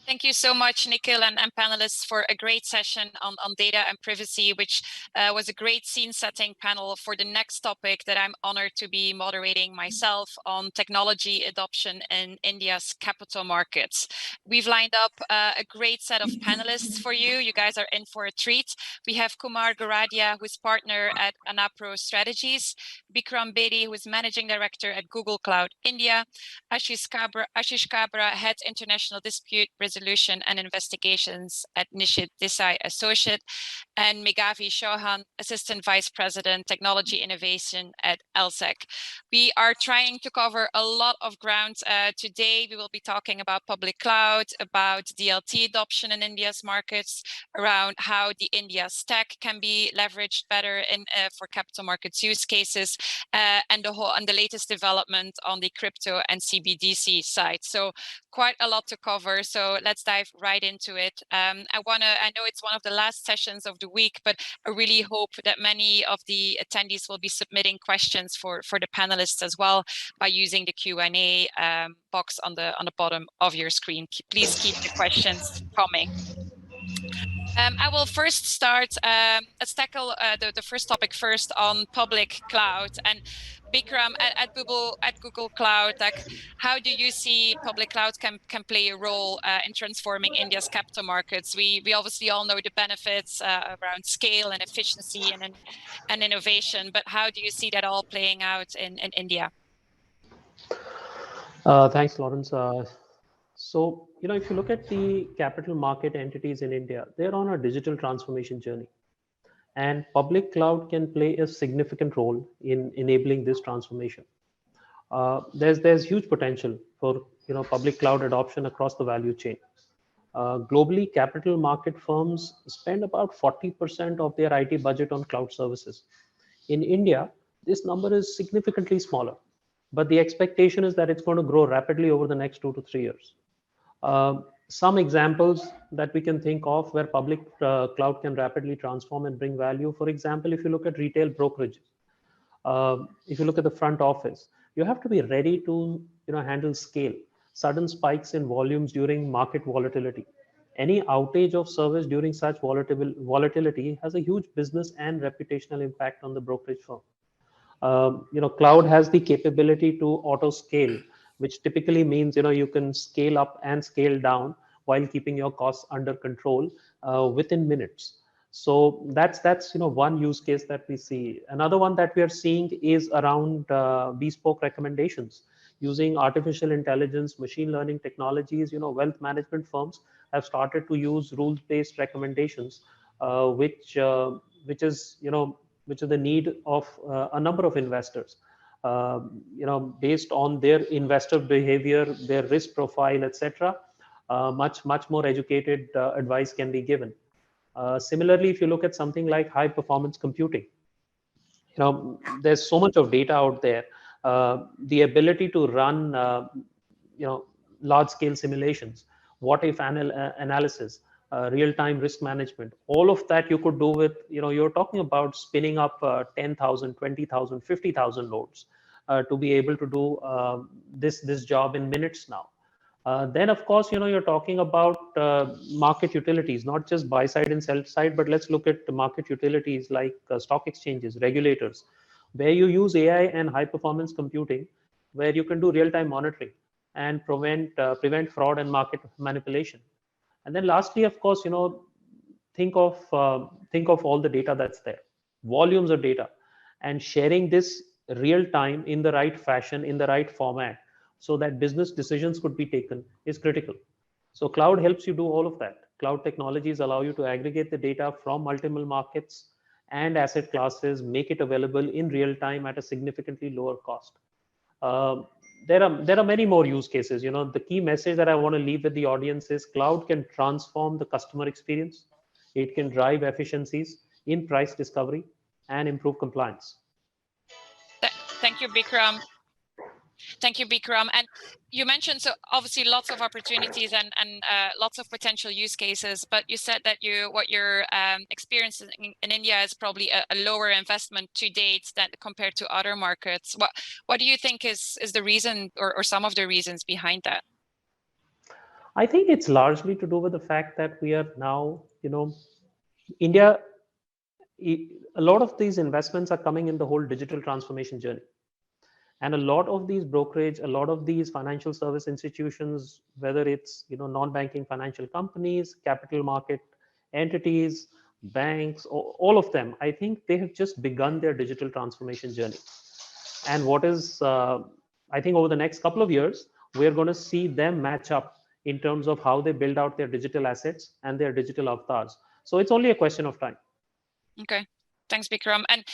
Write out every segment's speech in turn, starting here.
Thank you so much, Nikhil and panelists, for a great session on data and privacy, which was a great scene-setting panel for the next topic that I'm honored to be moderating myself on technology adoption in India's capital markets. We've lined up a great set of panelists for you. You guys are in for a treat. We have Kumar Goradia, who's partner at Anapro Strategies, Bikram Bedi, who is managing director at Google Cloud India, Ashish Kabra, head international dispute resolution and investigations at Nishith Desai Associate, and Meghavi Chauhan, assistant vice president technology innovation at LSEG. We are trying to cover a lot of ground today. We will be talking about public cloud, about DLT adoption in India's markets, around how the India stack can be leveraged better in for capital markets use cases, and the latest development on the crypto and CBDC side. So quite a lot to cover. So let's dive right into it. I know it's one of the last sessions of the week, but I really hope that many of the attendees will be submitting questions for the panelists as well by using the Q&A box on the bottom of your screen. Please keep the questions coming. I will first start, let's tackle the first topic first on public cloud. And Bikram, at Google Cloud, like, how do you see public cloud can play a role in transforming India's capital markets? We obviously all know the benefits around scale and efficiency and innovation, but how do you see that all playing out in India? Thanks, Laurence. So, if you look at the capital market entities in India, they're on a digital transformation journey. And public cloud can play a significant role in enabling this transformation. There's huge potential for public cloud adoption across the value chain. Globally, capital market firms spend about 40% of their IT budget on cloud services. In India, this number is significantly smaller, but the expectation is that it's going to grow rapidly over the next 2 to 3 years. Some examples that we can think of where public cloud can rapidly transform and bring value. For example, if you look at retail brokerages, if you look at the front office, you have to be ready to handle scale, sudden spikes in volumes during market volatility. Any outage of service during such volatility has a huge business and reputational impact on the brokerage firm. Cloud has the capability to auto scale, which typically means you can scale up and scale down while keeping your costs under control within minutes. So that's one use case that we see. Another one that we are seeing is around bespoke recommendations using artificial intelligence, machine learning technologies. Wealth management firms have started to use rules-based recommendations, which is the need of a number of investors. Based on their investor behavior, their risk profile, etc., much more educated advice can be given. Similarly, if you look at something like high performance computing, there's so much of data out there. The ability to run large scale simulations, what if analysis, real-time risk management, all of that you could do with, you're talking about spinning up 10,000, 20,000, 50,000 nodes to be able to do this job in minutes now. Then, of course, you're talking about market utilities, not just buy side and sell side, but let's look at the market utilities like stock exchanges, regulators, where you use AI and high performance computing, where you can do real-time monitoring and prevent fraud and market manipulation. And then lastly, of course, think of all the data that's there, volumes of data, and sharing this real time in the right fashion, in the right format, so that business decisions could be taken is critical. So cloud helps you do all of that. Cloud technologies allow you to aggregate the data from multiple markets and asset classes, make it available in real time at a significantly lower cost. There are many more use cases. The key message that I want to leave with the audience is cloud can transform the customer experience. It can drive efficiencies in price discovery and improve compliance. Thank you, Bikram. Thank you, Bikram. And you mentioned, so obviously lots of opportunities and lots of potential use cases, but you said that what you're experiencing in India is probably a lower investment to date than compared to other markets. What do you think is the reason or some of the reasons behind that? I think it's largely to do with the fact that we are now, India, a lot of these investments are coming in the whole digital transformation journey. And a lot of these brokerage, a lot of these financial service institutions, whether it's non-banking financial companies, capital market entities, banks, all of them, I think they have just begun their digital transformation journey. And what is, I think over the next couple of years, we're going to see them match up in terms of how they build out their digital assets and their digital avatars. So it's only a question of time. Okay. Thanks, Bikram. And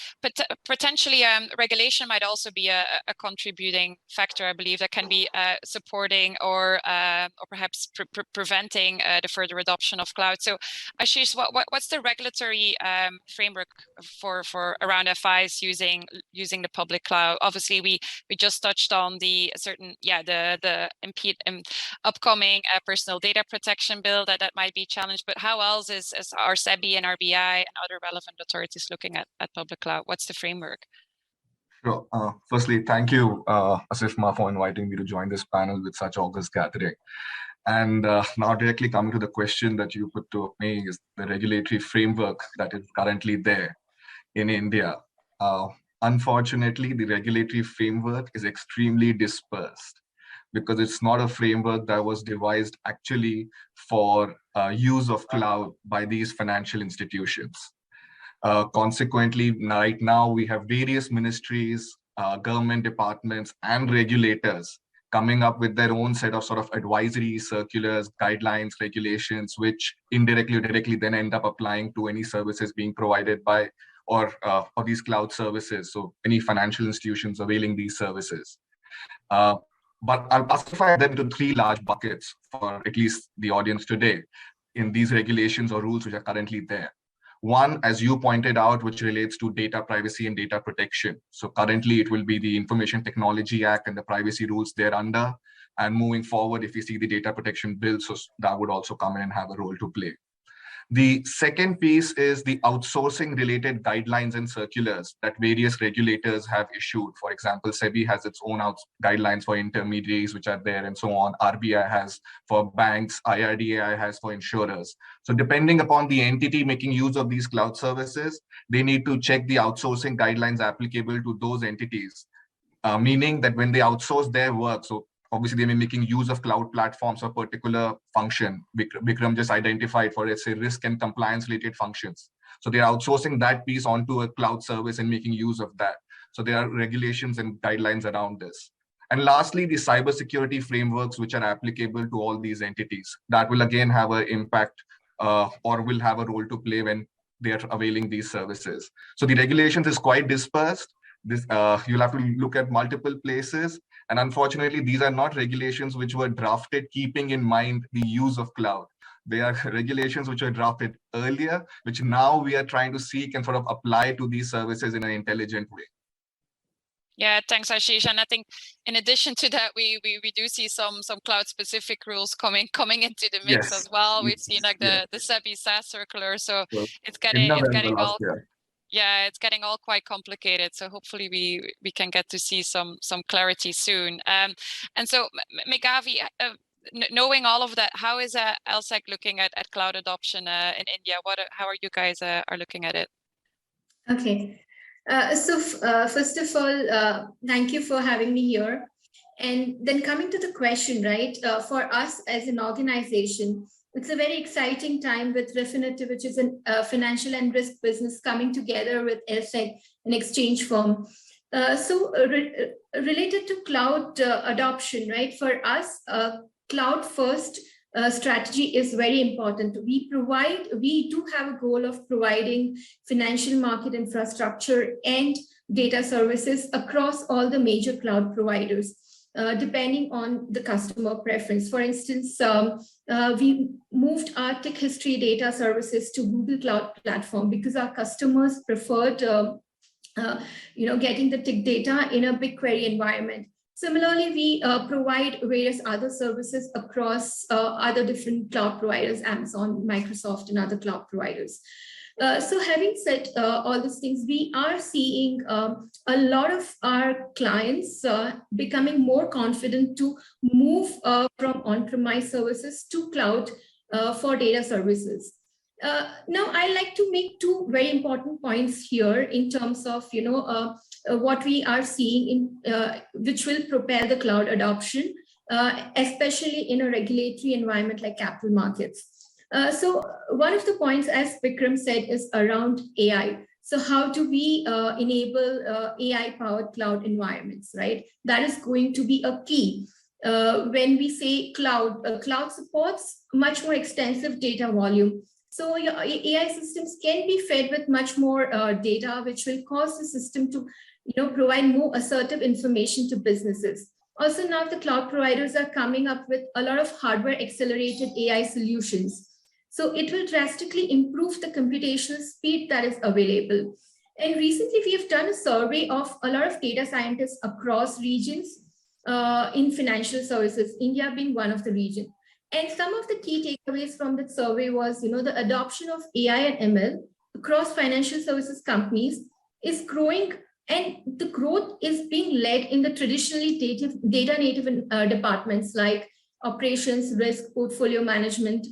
potentially regulation might also be a contributing factor, I believe, that can be supporting or perhaps preventing the further adoption of cloud. So Ashish, what's the regulatory framework for around FIs using the public cloud? Obviously, we just touched on the upcoming personal data protection bill that might be challenged, but how else is our SEBI and RBI and other relevant authorities looking at public cloud? What's the framework? Sure. Firstly, thank you, ASIFMA, for inviting me to join this panel with such august gathering. And now directly coming to the question that you put to me is the regulatory framework that is currently there in India. Unfortunately, the regulatory framework is extremely dispersed because it's not a framework that was devised actually for use of cloud by these financial institutions. Consequently, right now we have various ministries, government departments, and regulators coming up with their own set of sort of advisory circulars, guidelines, regulations, which indirectly or directly then end up applying to any services being provided by or these cloud services. So any financial institutions availing these services. But I'll classify them into three large buckets for at least the audience today in these regulations or rules which are currently there. One, as you pointed out, which relates to data privacy and data protection. So currently it will be the Information Technology Act and the privacy rules thereunder. And moving forward, if we see the data protection bill, so that would also come in and have a role to play. The second piece is the outsourcing related guidelines and circulars that various regulators have issued. For example, SEBI has its own guidelines for intermediaries, which are there and so on. RBI has for banks, IRDAI has for insurers. So depending upon the entity making use of these cloud services, they need to check the outsourcing guidelines applicable to those entities, meaning that when they outsource their work, so obviously, they may be making use of cloud platforms for a particular function. Bikram just identified for, let's say, risk and compliance related functions. So they are outsourcing that piece onto a cloud service and making use of that. So there are regulations and guidelines around this. And lastly, the cybersecurity frameworks, which are applicable to all these entities. That will again have an impact or will have a role to play when they are availing these services. So the regulations is quite dispersed. You'll have to look at multiple places. And unfortunately, these are not regulations which were drafted keeping in mind the use of cloud. They are regulations which were drafted earlier, which now we are trying to seek and sort of apply to these services in an intelligent way. Yeah, thanks, Ashish. And I think in addition to that, we do see some cloud specific rules coming into the mix as well. We've seen like the SEBI SAS circular, so it's getting all. Yeah, it's getting all quite complicated. So hopefully we can get to see some clarity soon. And so Meghavi, knowing all of that, how is LSEG looking at cloud adoption in India? How are you guys are looking at it? Okay, so first of all, thank you for having me here. And then coming to the question, right? For us as an organization, it's a very exciting time with Refinitiv, which is a financial and risk business coming together with LSEG, an exchange firm. Related to cloud adoption, right? For us, cloud first strategy is very important. We do have a goal of providing financial market infrastructure and data services across all the major cloud providers. Depending on the customer preference. For instance, we moved our tick history data services to Google Cloud Platform because our customers preferred, getting the tick data in a BigQuery environment. Similarly, we provide various other services across other different cloud providers, Amazon, Microsoft, and other cloud providers. So having said all these things, we are seeing a lot of our clients becoming more confident to move from on-premise services to cloud for data services. Now, I like to make two very important points here in terms of, what we are seeing in which will propel the cloud adoption, especially in a regulatory environment like capital markets. So one of the points, as Bikram said, is around AI. So how do we enable AI-powered cloud environments, right? That is going to be a key. When we say cloud, cloud supports much more extensive data volume. So your AI systems can be fed with much more data, which will cause the system to provide more assertive information to businesses. Also, now the cloud providers are coming up with a lot of hardware accelerated AI solutions. So it will drastically improve the computational speed that is available. And recently we have done a survey of a lot of data scientists across regions in financial services, India being one of the regions. And some of the key takeaways from that survey was, the adoption of AI and ML across financial services companies is growing, and the growth is being led in the traditionally data native departments like operations, risk, portfolio management.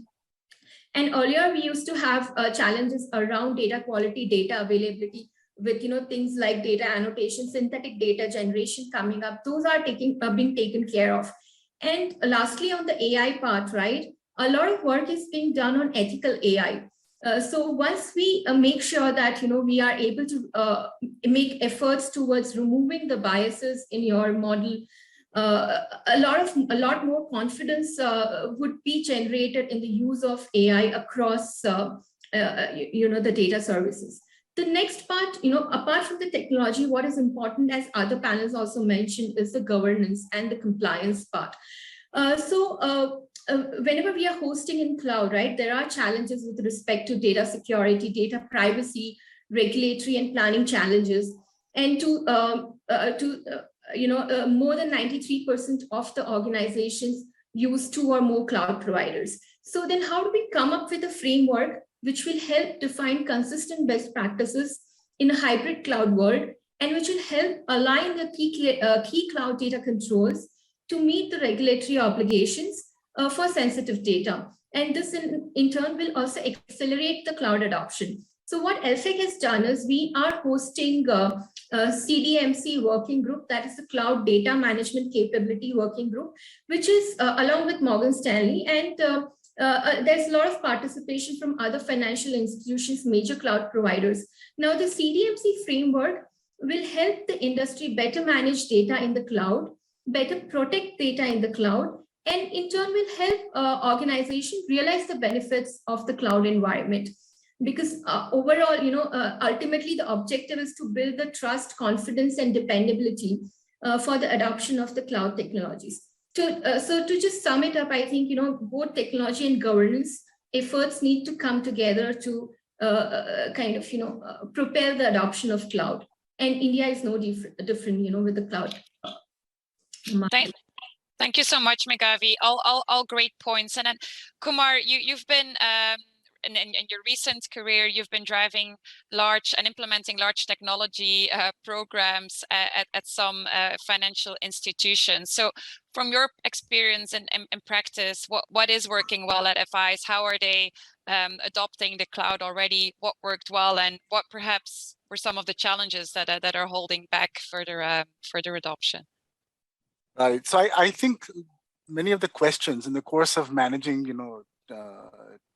And earlier we used to have challenges around data quality, data availability with things like data annotation, synthetic data generation coming up. Those are being taken care of. And lastly, on the AI part, right, a lot of work is being done on ethical AI. So once we make sure that we are able to make efforts towards removing the biases in your model, a lot more confidence would be generated in the use of AI across the data services. The next part, apart from the technology, what is important, as other panels also mentioned, is the governance and the compliance part. Whenever we are hosting in cloud, right, there are challenges with respect to data security, data privacy, regulatory and planning challenges, and more than 93% of the organizations use 2 or more cloud providers. So then how do we come up with a framework which will help define consistent best practices in a hybrid cloud world, and which will help align the key cloud data controls to meet the regulatory obligations for sensitive data. And this in turn will also accelerate the cloud adoption. So what LSEG has done is we are hosting a CDMC working group, that is the Cloud Data Management Capability Working Group, which is along with Morgan Stanley, and there's a lot of participation from other financial institutions, major cloud providers. Now the CDMC framework will help the industry better manage data in the cloud, better protect data in the cloud, and in turn will help organizations realize the benefits of the cloud environment. Because overall, ultimately the objective is to build the trust, confidence, and dependability for the adoption of the cloud technologies. So to just sum it up, I think, both technology and governance efforts need to come together to propel the adoption of cloud. And India is no different, with the cloud. Thank you so much, Meghavi. All great points. And then, Kumar, you've been in your recent career, you've been driving large and implementing large technology programs at some financial institutions. So from your experience and practice, what is working well at FIs? How are they adopting the cloud already? What worked well, and what perhaps were some of the challenges that are holding back further adoption? Right. So I think many of the questions in the course of managing,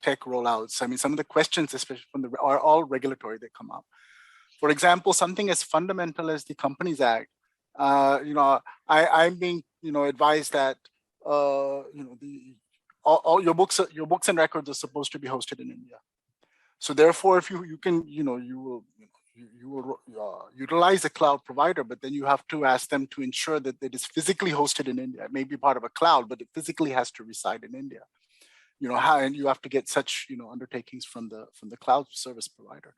tech rollouts, I mean, some of the questions, especially are all regulatory that come up. For example, something as fundamental as the Companies Act, I'm being, advised that, all your books and records are supposed to be hosted in India. So therefore, if you can, you will utilize a cloud provider, but then you have to ask them to ensure that it is physically hosted in India. It may be part of a cloud, but it physically has to reside in India. And you have to get such, undertakings from the cloud service provider.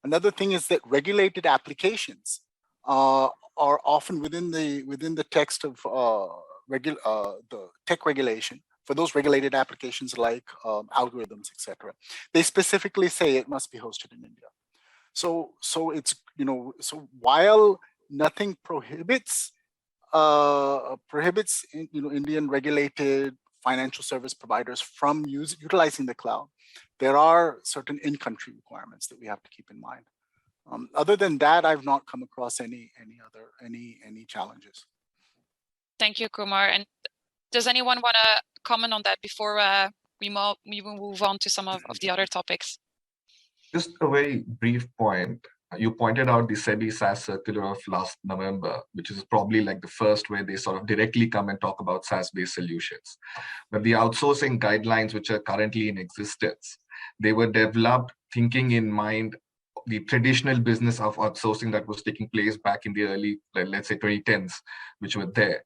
Another thing is that regulated applications are often within the text of the tech regulation. for those regulated applications like algorithms, etc. They specifically say it must be hosted in India. So it's, so while nothing prohibits Indian regulated financial service providers from utilizing the cloud, there are certain in-country requirements that we have to keep in mind. Other than that, I've not come across any challenges. Thank you, Kumar. And does anyone want to comment on that before we move on to some of the other topics? Just a very brief point. You pointed out the SEBI SaaS circular of last November, which is probably like the first where they sort of directly come and talk about SaaS-based solutions. But the outsourcing guidelines, which are currently in existence, they were developed thinking in mind the traditional business of outsourcing that was taking place back in the early, let's say 2010s, which were there,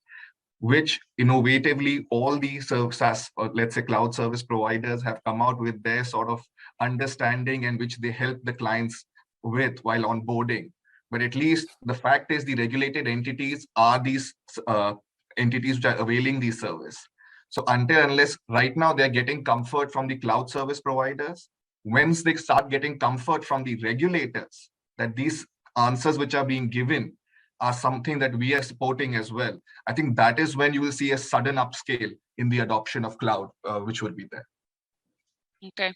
which innovatively all these SaaS, or let's say cloud service providers, have come out with their sort of understanding and which they help the clients with while onboarding. But at least the fact is the regulated entities are these entities which are availing these service. So unless right now they're getting comfort from the cloud service providers, once they start getting comfort from the regulators that these answers which are being given are something that we are supporting as well, I think that is when you will see a sudden upscale in the adoption of cloud, which will be there. Okay.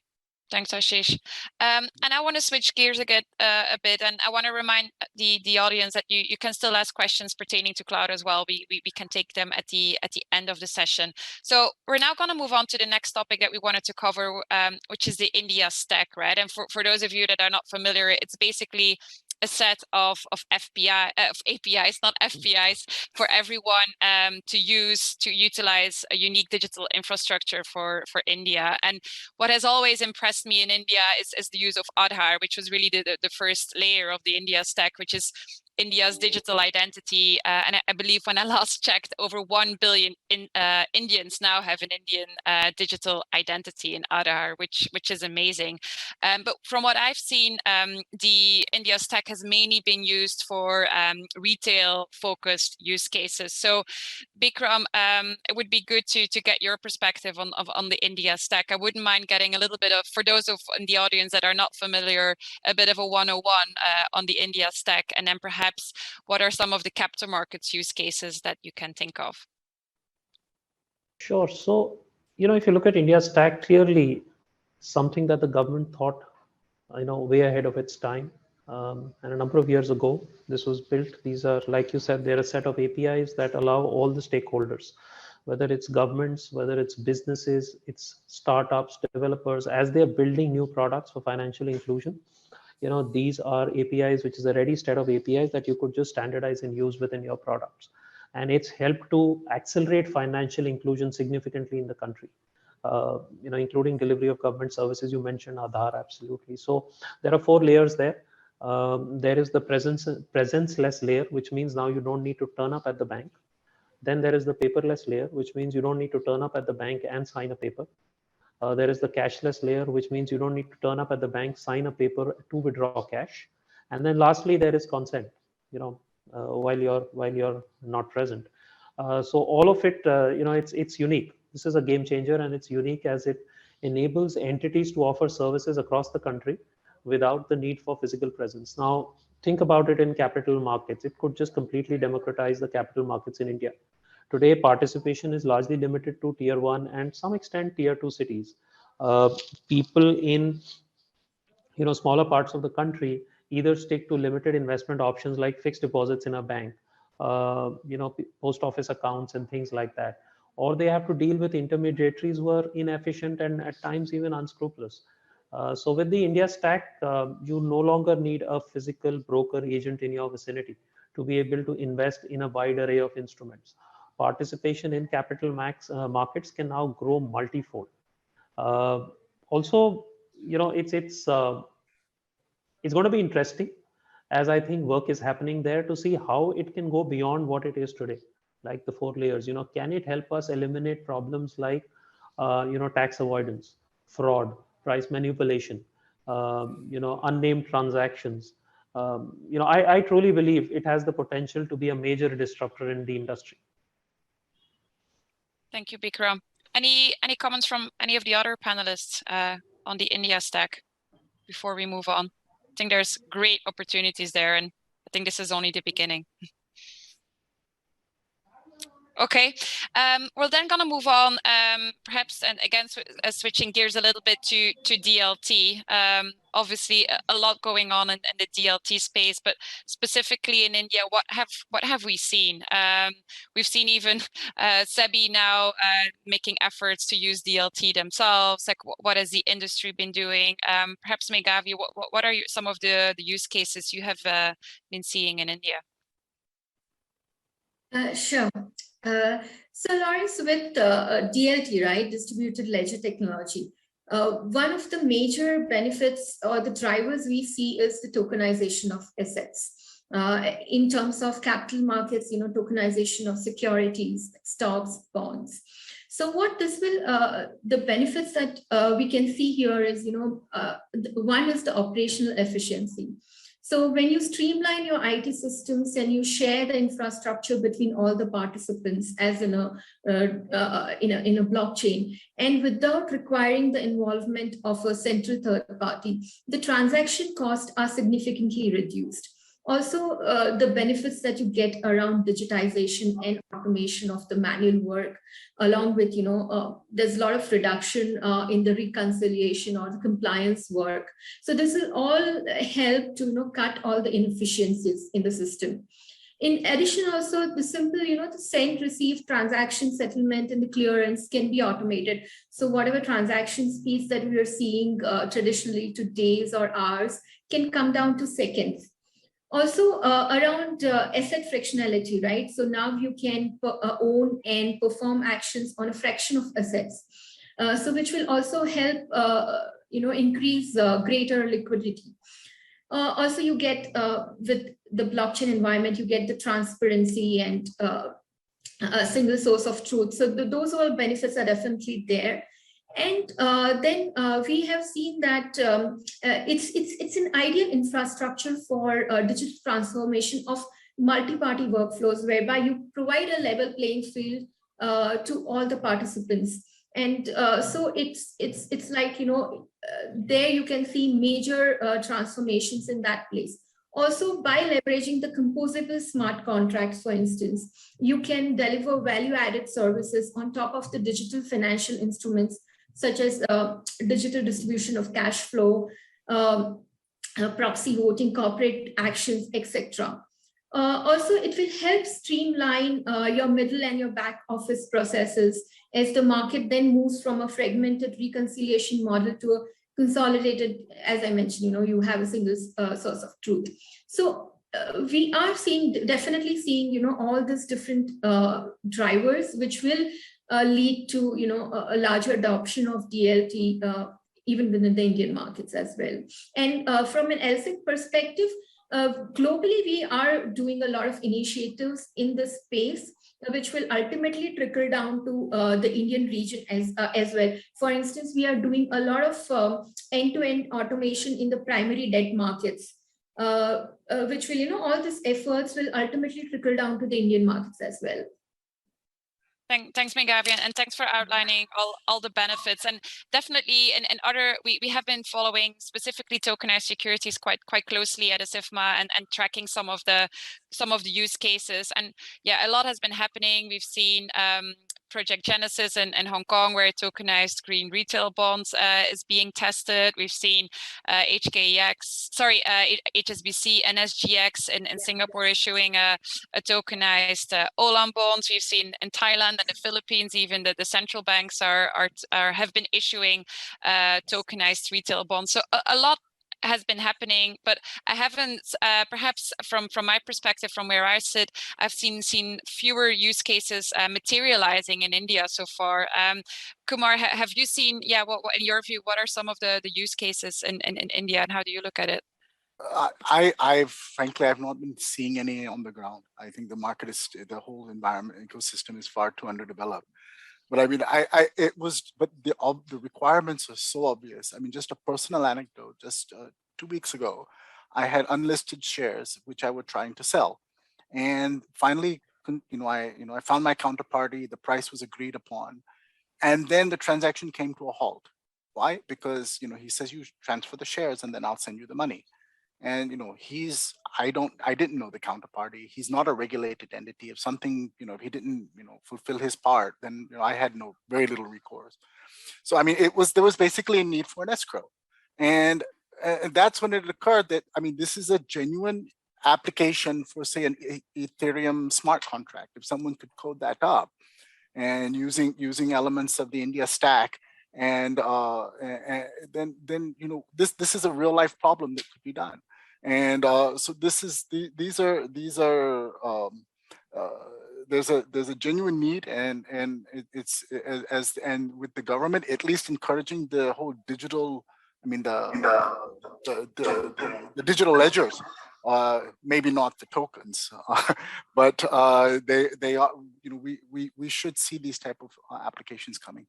Thanks, Ashish. And I want to switch gears again a bit, and I want to remind the audience that you can still ask questions pertaining to cloud as well. We can take them at the end of the session. So we're now going to move on to the next topic that we wanted to cover, which is the India stack, right? And for those of you that are not familiar, it's basically a set of APIs, not FPIs, for everyone to utilize a unique digital infrastructure for India. And what has always impressed me in India is the use of Aadhaar, which was really the first layer of the India stack, which is India's digital identity. And I believe when I last checked, over 1 billion Indians now have an Indian digital identity in Aadhaar, which is amazing. But from what I've seen, the India stack has mainly been used for retail-focused use cases. So, Bikram, it would be good to get your perspective on the India stack. I wouldn't mind getting a little bit of, for those in the audience that are not familiar, a bit of a 101 on the India stack, and then perhaps what are some of the capital markets use cases that you can think of? Sure. So, if you look at India's stack, clearly something that the government thought, way ahead of its time. And a number of years ago, this was built. These are, like you said, they're a set of APIs that allow all the stakeholders, whether it's governments, whether it's businesses, it's startups, developers, as they're building new products for financial inclusion. These are APIs, which is a ready set of APIs that you could just standardize and use within your products. And it's helped to accelerate financial inclusion significantly in the country, including delivery of government services. You mentioned Aadhaar, absolutely. So there are 4 layers there. There is the presence-less layer, which means now you don't need to turn up at the bank. Then there is the paperless layer, which means you don't need to turn up at the bank and sign a paper. There is the cashless layer, which means you don't need to turn up at the bank, sign a paper to withdraw cash. And then lastly, there is consent, while you're not present. So all of it, it's unique. This is a game changer, and it's unique as it enables entities to offer services across the country without the need for physical presence. Now, think about it in capital markets. It could just completely democratize the capital markets in India. Today, participation is largely limited to tier 1 and some extent tier 2 cities. People in smaller parts of the country either stick to limited investment options like fixed deposits in a bank, post office accounts and things like that, or they have to deal with intermediaries who are inefficient and at times even unscrupulous. So with the India stack, you no longer need a physical broker agent in your vicinity to be able to invest in a wide array of instruments. Participation in capital markets can now grow multifold. Also, it's going to be interesting, as I think work is happening there, to see how it can go beyond what it is today, like the 4 layers. Can it help us eliminate problems like tax avoidance, fraud, price manipulation, unnamed transactions? I truly believe it has the potential to be a major disruptor in the industry. Thank you, Bikram. Any comments from any of the other panelists on the India stack before we move on? I think there's great opportunities there, and I think this is only the beginning. Okay, we're then going to move on, perhaps, and again, switching gears a little bit to DLT. Obviously, a lot going on in the DLT space, but specifically in India, what have we seen? We've seen even SEBI now making efforts to use DLT themselves. Like, what has the industry been doing? Perhaps Meghavi, what are some of the use cases you have been seeing in India? Sure. So Laurence, with DLT, right, distributed ledger technology, one of the major benefits or the drivers we see is the tokenization of assets. In terms of capital markets, tokenization of securities, stocks, bonds. So what this will, the benefits that we can see here is, one is the operational efficiency. So when you streamline your IT systems and you share the infrastructure between all the participants as in a blockchain, and without requiring the involvement of a central third party, the transaction costs are significantly reduced. Also, the benefits that you get around digitization and automation of the manual work, along with, there's a lot of reduction in the reconciliation or the compliance work. So this will all help to, cut all the inefficiencies in the system. In addition, also the simple, the send, receive, transaction settlement and the clearance can be automated. So whatever transaction speeds that we are seeing traditionally to days or hours can come down to seconds. Also around asset frictionality, right? So now you can own and perform actions on a fraction of assets. So which will also help, increase greater liquidity. Also you get with the blockchain environment, you get the transparency and a single source of truth. So those all benefits are definitely there. And then we have seen that it's an ideal infrastructure for digital transformation of multi-party workflows, whereby you provide a level playing field to all the participants. And so it's like, there you can see major transformations in that place. Also, by leveraging the composable smart contracts, for instance, you can deliver value-added services on top of the digital financial instruments, such as digital distribution of cash flow, proxy voting, corporate actions, etc. Also, it will help streamline your middle and your back office processes as the market then moves from a fragmented reconciliation model to a consolidated, as I mentioned, you have a single source of truth. So we are definitely seeing, all these different drivers, which will lead to, a larger adoption of DLT, even within the Indian markets as well. And from an LSEG perspective, globally, we are doing a lot of initiatives in this space, which will ultimately trickle down to the Indian region as well. For instance, we are doing a lot of end-to-end automation in the primary debt markets, which will, all these efforts will ultimately trickle down to the Indian markets as well. Thanks, Meghavi, and thanks for outlining all the benefits. And definitely, and other, we have been following specifically tokenized securities quite closely at ASIFMA and tracking some of the use cases. And yeah, a lot has been happening. We've seen Project Genesis in Hong Kong, where tokenized green retail bonds is being tested. We've seen HSBC and SGX in Singapore issuing a tokenized Olam bonds. We've seen in Thailand and the Philippines, even the central banks have been issuing tokenized retail bonds. So a lot has been happening, but I haven't, perhaps from my perspective, from where I sit, I've seen fewer use cases materializing in India so far. Kumar, have you seen, what in your view, what are some of the use cases in India, and how do you look at it? Frankly, I've not been seeing any on the ground. I think the market the whole environment ecosystem is far too underdeveloped. But I mean, but the requirements are so obvious. I mean, just a personal anecdote, just 2 weeks ago, I had unlisted shares, which I was trying to sell. And finally, I found my counterparty, the price was agreed upon. And then the transaction came to a halt. Why? Because he says you transfer the shares and then I'll send you the money. And I didn't know the counterparty. He's not a regulated entity. If something, if he didn't, fulfill his part, then I had very little recourse. So I mean, there was basically a need for an escrow, and that's when it occurred that this is a genuine application for, say, an Ethereum smart contract. If someone could code that up, and using elements of the India stack, and then this is a real life problem that could be done. And so there's a genuine need, and it's and with the government at least encouraging the whole digital, the digital ledgers, maybe not the tokens, but they are, we should see these type of applications coming.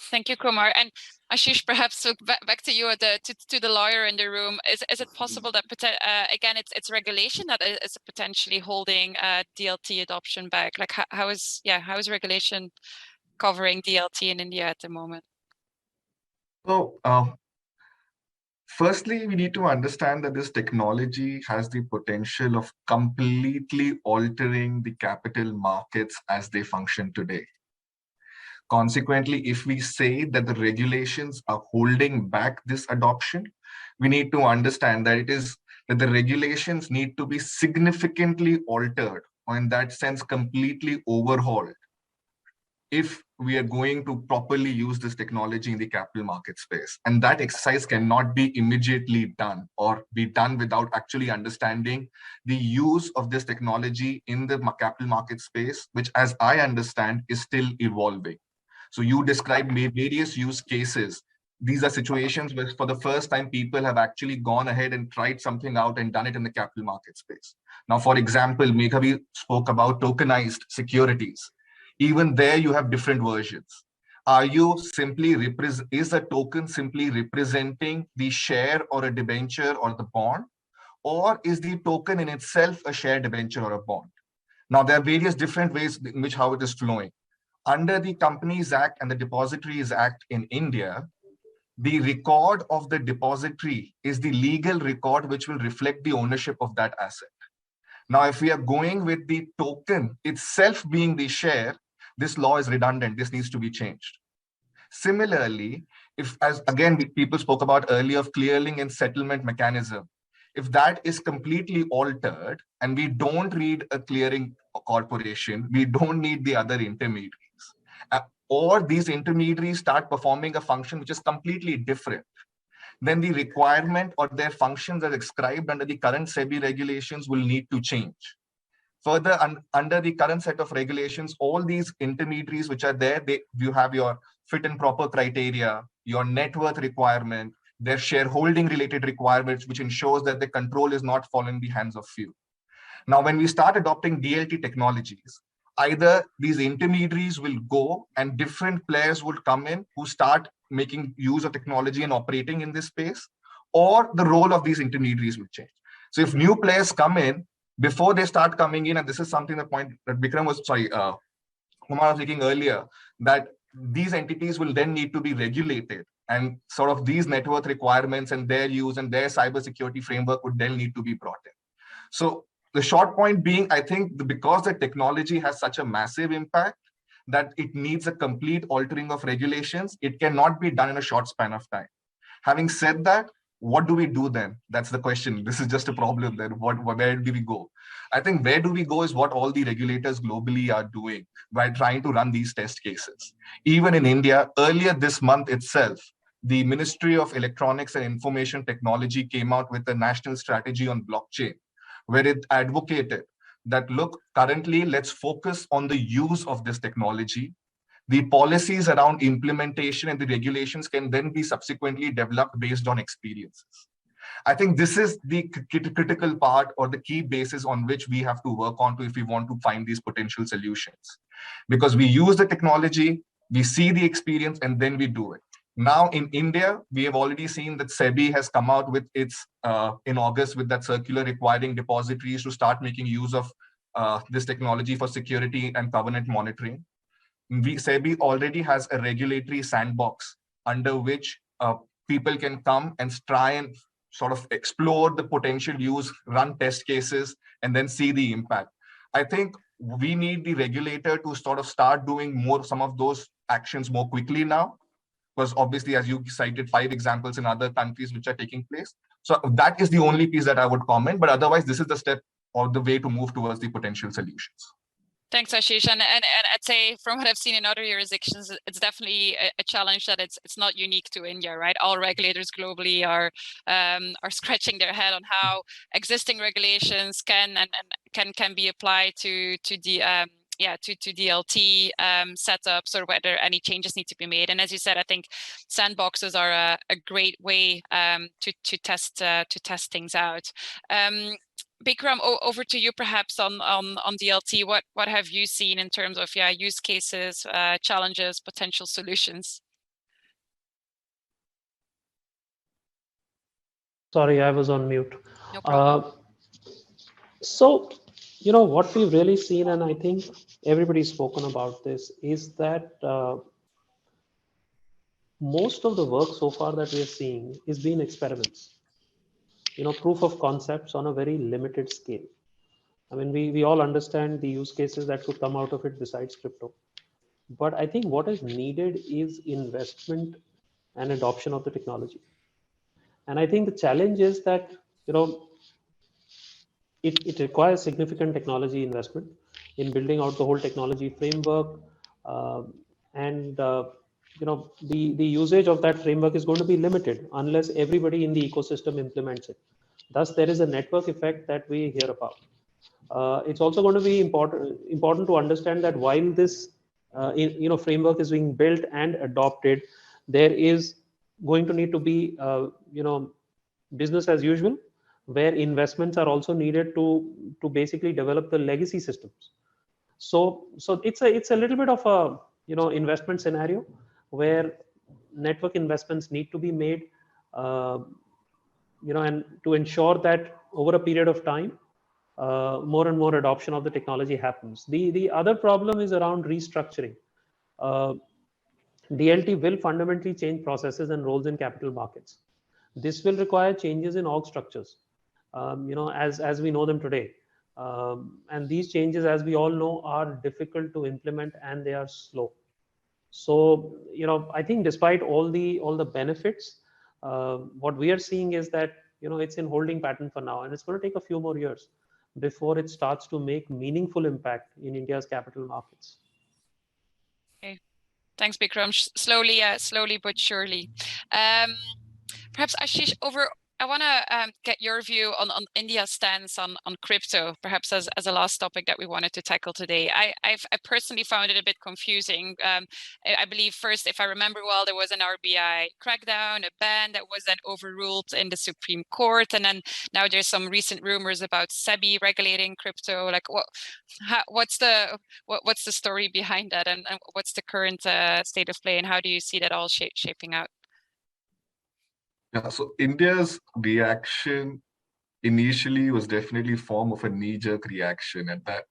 Thank you, Kumar. And Ashish, perhaps back to you, to the lawyer in the room. Is it possible that again it's regulation that is potentially holding DLT adoption back? Like how is regulation covering DLT in India at the moment? So firstly, we need to understand that this technology has the potential of completely altering the capital markets as they function today. Consequently, if we say that the regulations are holding back this adoption, we need to understand that that the regulations need to be significantly altered, or in that sense, completely overhauled, if we are going to properly use this technology in the capital market space. And that exercise cannot be immediately done or be done without actually understanding the use of this technology in the capital market space, which, as I understand, is still evolving. So you described various use cases. These are situations where for the first time people have actually gone ahead and tried something out and done it in the capital market space. Now, for example, Meghavi spoke about tokenized securities. Even there you have different versions. Is a token simply representing the share or a debenture or the bond? Or is the token in itself a share, debenture, or a bond? Now, there are various different ways in which how it is flowing. Under the Companies Act and the Depositories Act in India, the record of the depository is the legal record which will reflect the ownership of that asset. Now, if we are going with the token itself being the share, this law is redundant. This needs to be changed. Similarly, people spoke about earlier of clearing and settlement mechanism. If that is completely altered and we don't need a clearing corporation, we don't need the other intermediaries, or these intermediaries start performing a function which is completely different, then the requirement or their functions as described under the current SEBI regulations will need to change. Further, under the current set of regulations, all these intermediaries which are there, you have your fit and proper criteria, your net worth requirement, their shareholding related requirements, which ensures that the control is not falling in the hands of few. Now, when we start adopting DLT technologies, either these intermediaries will go and different players will come in who start making use of technology and operating in this space, or the role of these intermediaries will change. So if new players come in, before they start coming in, and this is something the point that Kumar was making earlier, that these entities will then need to be regulated, and sort of these net worth requirements and their use and their cybersecurity framework would then need to be brought in. So the short point being, I think because the technology has such a massive impact that it needs a complete altering of regulations, it cannot be done in a short span of time. Having said that, what do we do then? That's the question. This is just a problem then. Where do we go? I think where do we go is what all the regulators globally are doing by trying to run these test cases. Even in India, earlier this month itself, the Ministry of Electronics and Information Technology came out with a national strategy on blockchain, where it advocated that, look, currently let's focus on the use of this technology. The policies around implementation and the regulations can then be subsequently developed based on experiences. I think this is the critical part or the key basis on which we have to work on if we want to find these potential solutions. Because we use the technology, we see the experience, and then we do it. Now in India, we have already seen that SEBI has come out with its, in August, with that circular requiring depositories to start making use of this technology for security and covenant monitoring. SEBI already has a regulatory sandbox under which people can come and try and sort of explore the potential use, run test cases, and then see the impact. I think we need the regulator to sort of start doing some of those actions more quickly now, because obviously, as you cited 5 examples in other countries which are taking place. So that is the only piece that I would comment, but otherwise this is the step or the way to move towards the potential solutions. Thanks, Ashish. And I'd say from what I've seen in other jurisdictions, it's definitely a challenge that it's not unique to India, right? All regulators globally are scratching their head on how existing regulations can be applied to DLT setups, or whether any changes need to be made. And as you said, I think sandboxes are a great way to test things out. Bikram, over to you perhaps on DLT. What have you seen in terms of use cases, challenges, potential solutions? Sorry, I was on mute. No problem. So, what we've really seen, and I think everybody's spoken about this, is that most of the work so far that we're seeing is being experiments. Proof of concepts on a very limited scale. I mean, we all understand the use cases that could come out of it besides crypto. But I think what is needed is investment and adoption of the technology. And I think the challenge is that, it requires significant technology investment in building out the whole technology framework. The usage of that framework is going to be limited unless everybody in the ecosystem implements it. Thus, there is a network effect that we hear about. It's also going to be important to understand that while this framework is being built and adopted, there is going to need to be business as usual, where investments are also needed to basically develop the legacy systems. So it's a little bit of a investment scenario where network investments need to be made, and to ensure that over a period of time, more and more adoption of the technology happens. The other problem is around restructuring. DLT will fundamentally change processes and roles in capital markets. This will require changes in org structures, as we know them today. And these changes, as we all know, are difficult to implement and they are slow. So, I think despite all the benefits, what we are seeing is that, it's in holding pattern for now, and it's going to take a few more years before it starts to make meaningful impact in India's capital markets. Okay, thanks, Bikram. Slowly but surely. Perhaps Ashish, I want to get your view on India's stance on crypto, perhaps as a last topic that we wanted to tackle today. I personally found it a bit confusing. I believe first, if I remember well, there was an RBI crackdown, a ban that was then overruled in the Supreme Court, and then now there's some recent rumors about SEBI regulating crypto. Like, what's the story behind that, and what's the current state of play, and how do you see that all shaping out? Yeah, so India's reaction initially was definitely a form of a knee-jerk reaction, and that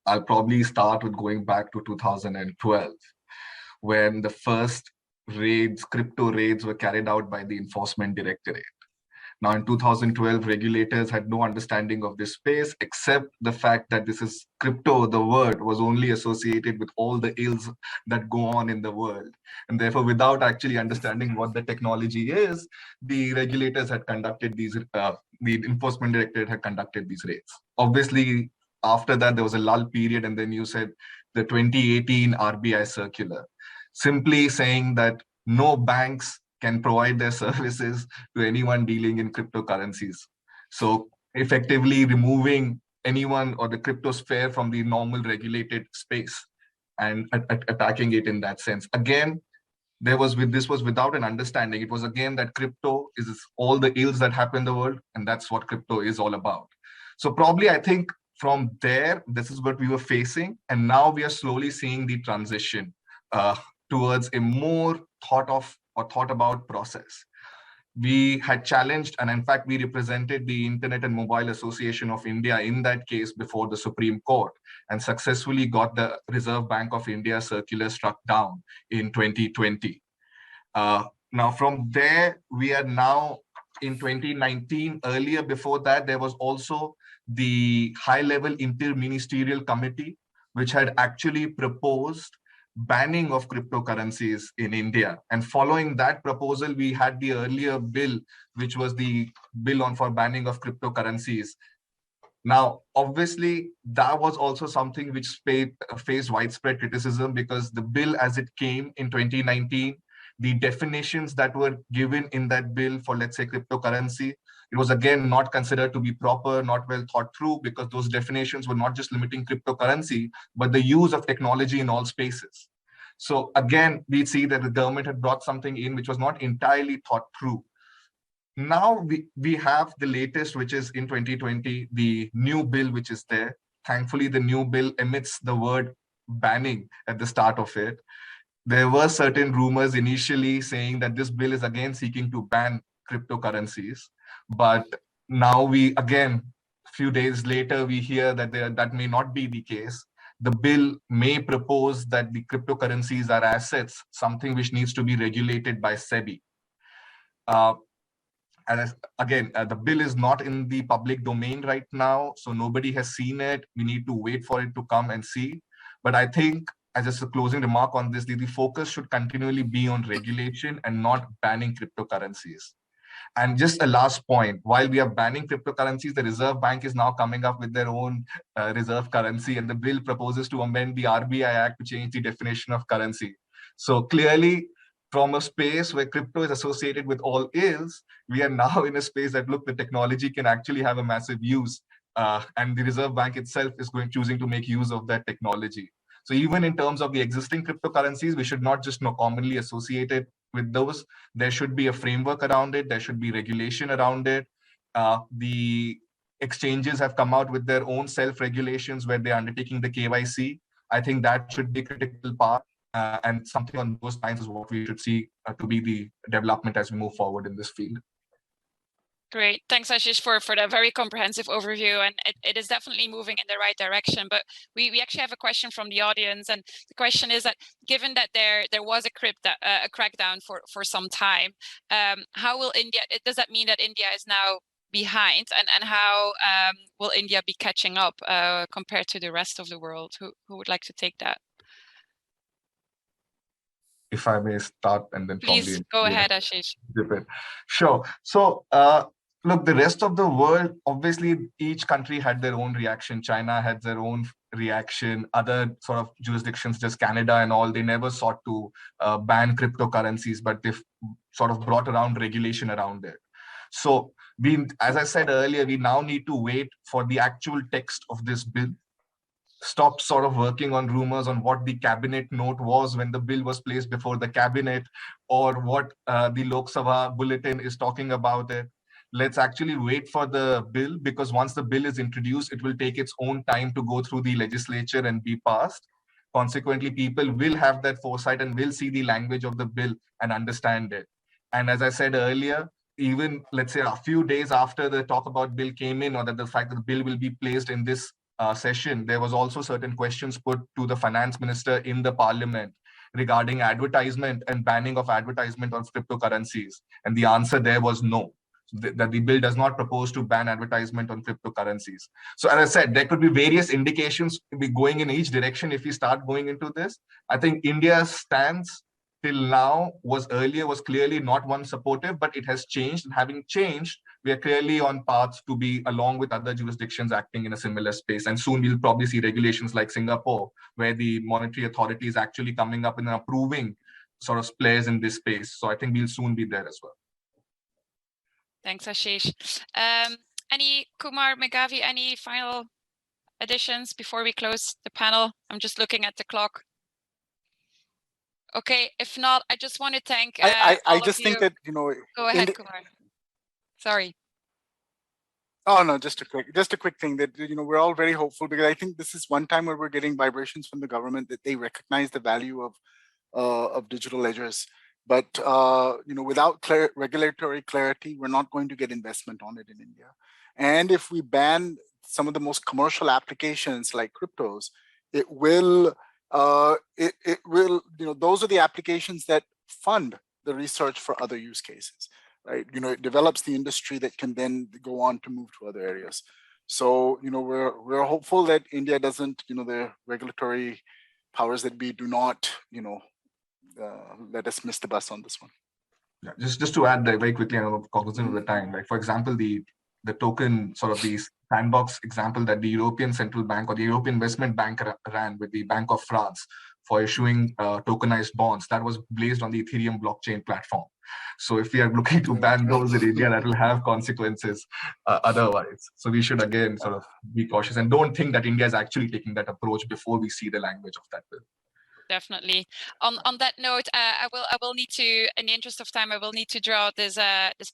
I'll probably start with going back to 2012, when the first crypto raids were carried out by the Enforcement Directorate. Now, in 2012, regulators had no understanding of this space, except the fact that this is crypto, the word was only associated with all the ills that go on in the world. And therefore, without actually understanding what the technology is, the regulators had conducted these, the Enforcement Directorate had conducted these raids. Obviously, after that, there was a lull period, and then you said the 2018 RBI circular, simply saying that no banks can provide their services to anyone dealing in cryptocurrencies. So effectively removing anyone or the crypto sphere from the normal regulated space and attacking it in that sense. Again, this was without an understanding. It was again that crypto is all the ills that happen in the world, and that's what crypto is all about. So probably I think from there, this is what we were facing, and now we are slowly seeing the transition towards a more thought about process. we had challenged, and in fact, we represented the Internet and Mobile Association of India in that case before the Supreme Court and successfully got the Reserve Bank of India circular struck down in 2020. Now, from there, we are now in 2019. Earlier, before that, there was also the high-level interministerial committee, which had actually proposed banning of cryptocurrencies in India. And following that proposal, we had the earlier bill, which was the bill for banning of cryptocurrencies. Now, obviously, that was also something which faced widespread criticism because the bill as it came in 2019, the definitions that were given in that bill for, let's say, cryptocurrency, it was again not considered to be proper, not well thought through, because those definitions were not just limiting cryptocurrency, but the use of technology in all spaces. So again, we see that the government had brought something in which was not entirely thought through. Now we have the latest, which is in 2020, the new bill which is there. Thankfully, the new bill omits the word banning at the start of it. There were certain rumors initially saying that this bill is again seeking to ban cryptocurrencies. But now we, again, a few days later, we hear that that may not be the case. The bill may propose that the cryptocurrencies are assets, something which needs to be regulated by SEBI. And again, the bill is not in the public domain right now, so nobody has seen it. We need to wait for it to come and see. But I think, as just a closing remark on this, the focus should continually be on regulation and not banning cryptocurrencies. And just a last point, while we are banning cryptocurrencies, the Reserve Bank is now coming up with their own reserve currency, and the bill proposes to amend the RBI Act to change the definition of currency. So clearly, from a space where crypto is associated with all ills, we are now in a space that, look, the technology can actually have a massive use, and the Reserve Bank itself is choosing to make use of that technology. So even in terms of the existing cryptocurrencies, we should not just commonly associate it with those. There should be a framework around it. There should be regulation around it. The exchanges have come out with their own self-regulations where they're undertaking the KYC. I think that should be a critical part, and something on those lines is what we should see to be the development as we move forward in this field. Great. Thanks, Ashish, for that very comprehensive overview. And it is definitely moving in the right direction. But we actually have a question from the audience. And the question is that, given that there was a crackdown for some time, how will India, does that mean that India is now behind? And how will India be catching up compared to the rest of the world? Who would like to take that? If I may start, and then please go ahead, Ashish. Sure. So look, the rest of the world, obviously, each country had their own reaction. China had their own reaction. Other sort of jurisdictions, just Canada and all, they never sought to ban cryptocurrencies, but they've sort of brought around regulation around it. So as I said earlier, we now need to wait for the actual text of this bill. Stop sort of working on rumors on what the cabinet note was when the bill was placed before the cabinet, or what the Lok Sabha bulletin is talking about it. Let's actually wait for the bill, because once the bill is introduced, it will take its own time to go through the legislature and be passed. Consequently, people will have that foresight and will see the language of the bill and understand it. And as I said earlier, even let's say a few days after the talk about bill came in, or that the fact that the bill will be placed in this session, there was also certain questions put to the finance minister in the parliament regarding advertisement and banning of advertisement on cryptocurrencies. And the answer there was no, that the bill does not propose to ban advertisement on cryptocurrencies. So as I said, there could be various indications to be going in each direction if we start going into this. I think India's stance till now was clearly not one supportive, but it has changed. And having changed, we are clearly on paths to be, along with other jurisdictions, acting in a similar space. And soon we'll probably see regulations like Singapore, where the monetary authority is actually coming up and approving sort of players in this space. So I think we'll soon be there as well. Thanks, Ashish. Kumar, Meghavi, any final additions before we close the panel? I'm just looking at the clock. Okay, if not, I just want to thank I just think that, go ahead, Kumar. Sorry. Oh no, just a quick thing that, we're all very hopeful, because I think this is one time where we're getting vibrations from the government that they recognize the value of digital ledgers. But without regulatory clarity, we're not going to get investment on it in India. And if we ban some of the most commercial applications like cryptos, it will those are the applications that fund the research for other use cases, right? It develops the industry that can then go on to move to other areas. So, we're hopeful that India doesn't, the regulatory powers that be do not, let us miss the bus on this one. Yeah, just to add very quickly, I'm cognizant of the time. Like, for example, the token sort of the sandbox example that the European Central Bank or the European Investment Bank ran with the Bank of France for issuing tokenized bonds, that was based on the Ethereum blockchain platform. So if we are looking to ban those in India, that will have consequences otherwise. So we should again sort of be cautious and don't think that India is actually taking that approach before we see the language of that bill. Definitely. On that note, I will need to, in the interest of time, I will need to draw this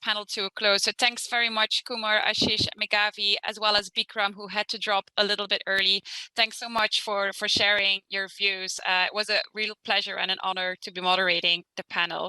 panel to a close. So thanks very much, Kumar, Ashish, Meghavi, as well as Bikram, who had to drop a little bit early. Thanks so much for sharing your views. It was a real pleasure and an honor to be moderating the panel.